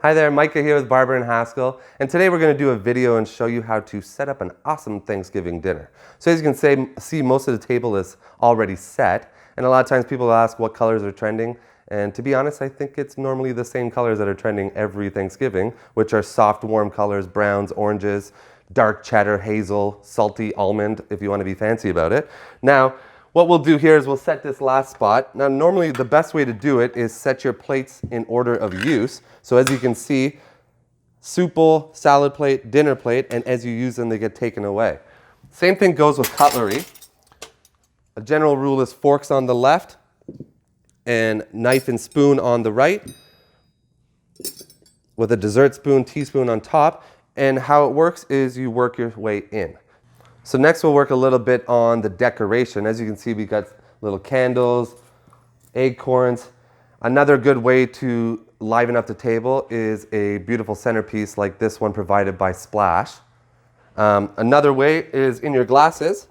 Hi there, Micah here with Barber & Haskell, and today we're going to do a video and show you how to set up an awesome Thanksgiving dinner. So as you can see, most of the table is already set, and a lot of times people ask what colors are trending, and to be honest, I think it's normally the same colors that are trending every Thanksgiving, which are soft, warm colors, browns, oranges, dark cheddar, hazel, salty almond, if you want to be fancy about it. Now, what we'll do here is we'll set this last spot. Now, normally the best way to do it is set your plates in order of use. So as you can see, soup bowl, salad plate, dinner plate, and as you use them, they get taken away. Same thing goes with cutlery. A general rule is forks on the left and knife and spoon on the right, with a dessert spoon, teaspoon on top. And how it works is you work your way in. So next we'll work a little bit on the decoration. As you can see, we got little candles, acorns. Another good way to liven up the table is a beautiful centerpiece like this one provided by Splash. Another way is in your glasses.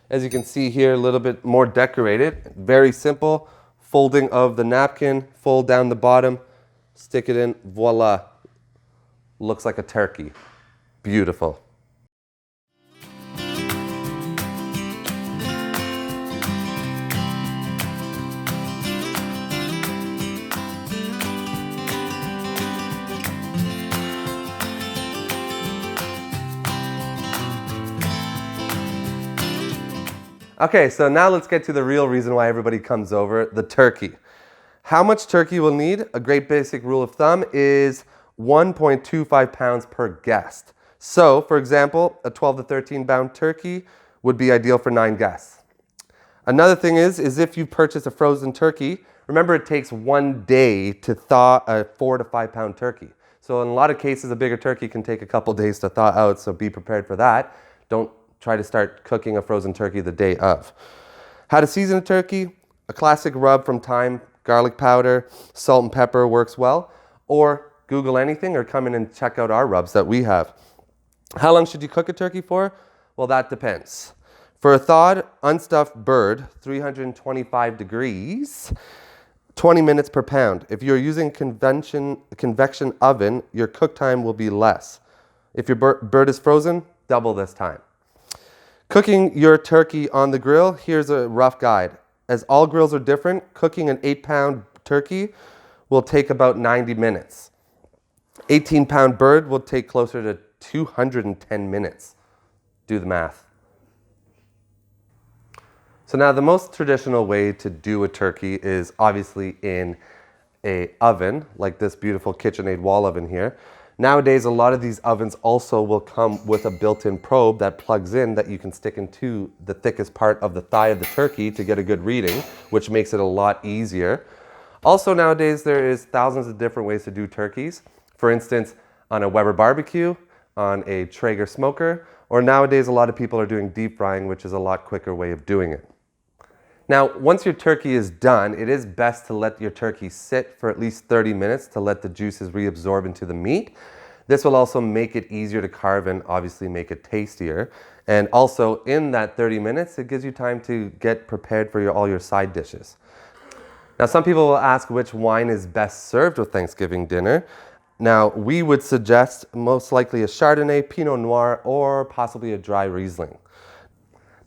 As you can see here, a little bit more decorated. Very simple. Folding of the napkin, fold down the bottom, stick it in, voila. Looks like a turkey. Beautiful. Okay, so now let's get to the real reason why everybody comes over, the turkey. How much turkey we'll need? A great basic rule of thumb is 1.25 pounds per guest. So, for example, a 12 to 13 pound turkey would be ideal for 9 guests. Another thing is if you purchase a frozen turkey, remember it takes 1 day to thaw a 4 to 5 pound turkey. So in a lot of cases, a bigger turkey can take a couple days to thaw out, so be prepared for that. Don't try to start cooking a frozen turkey the day of. How to season a turkey? A classic rub from thyme, garlic powder, salt and pepper works well. Or Google anything or come in and check out our rubs that we have. How long should you cook a turkey for? Well, that depends. For a thawed, unstuffed bird, 325 degrees, 20 minutes per pound. If you're using convection oven, your cook time will be less. If your bird is frozen, double this time. Cooking your turkey on the grill, here's a rough guide. As all grills are different, cooking an 8-pound turkey will take about 90 minutes. 18-pound bird will take closer to 210 minutes. Do the math. So now the most traditional way to do a turkey is obviously in an oven, like this beautiful KitchenAid wall oven here. Nowadays, a lot of these ovens also will come with a built-in probe that plugs in that you can stick into the thickest part of the thigh of the turkey to get a good reading, which makes it a lot easier. Also nowadays, there is thousands of different ways to do turkeys. For instance, on a Weber barbecue, on a Traeger smoker, or nowadays a lot of people are doing deep frying, which is a lot quicker way of doing it. Now, once your turkey is done, it is best to let your turkey sit for at least 30 minutes to let the juices reabsorb into the meat. This will also make it easier to carve and obviously make it tastier. And also in that 30 minutes, it gives you time to get prepared for all your side dishes. Now, some people will ask which wine is best served with Thanksgiving dinner. Now, we would suggest most likely a Chardonnay, Pinot Noir, or possibly a dry Riesling.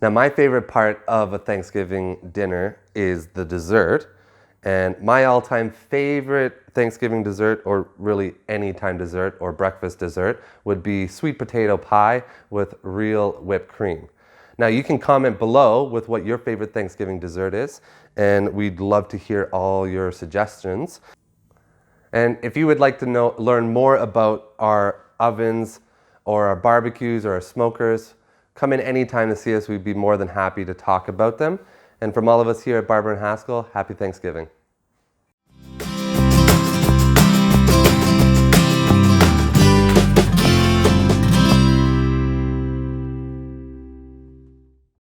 Now, my favorite part of a Thanksgiving dinner is the dessert. And my all-time favorite Thanksgiving dessert, or really anytime dessert or breakfast dessert, would be sweet potato pie with real whipped cream. Now, you can comment below with what your favorite Thanksgiving dessert is, and we'd love to hear all your suggestions. And if you would like to learn more about our ovens or our barbecues or our smokers, come in anytime to see us. We'd be more than happy to talk about them. And from all of us here at Barber & Haskell, happy Thanksgiving.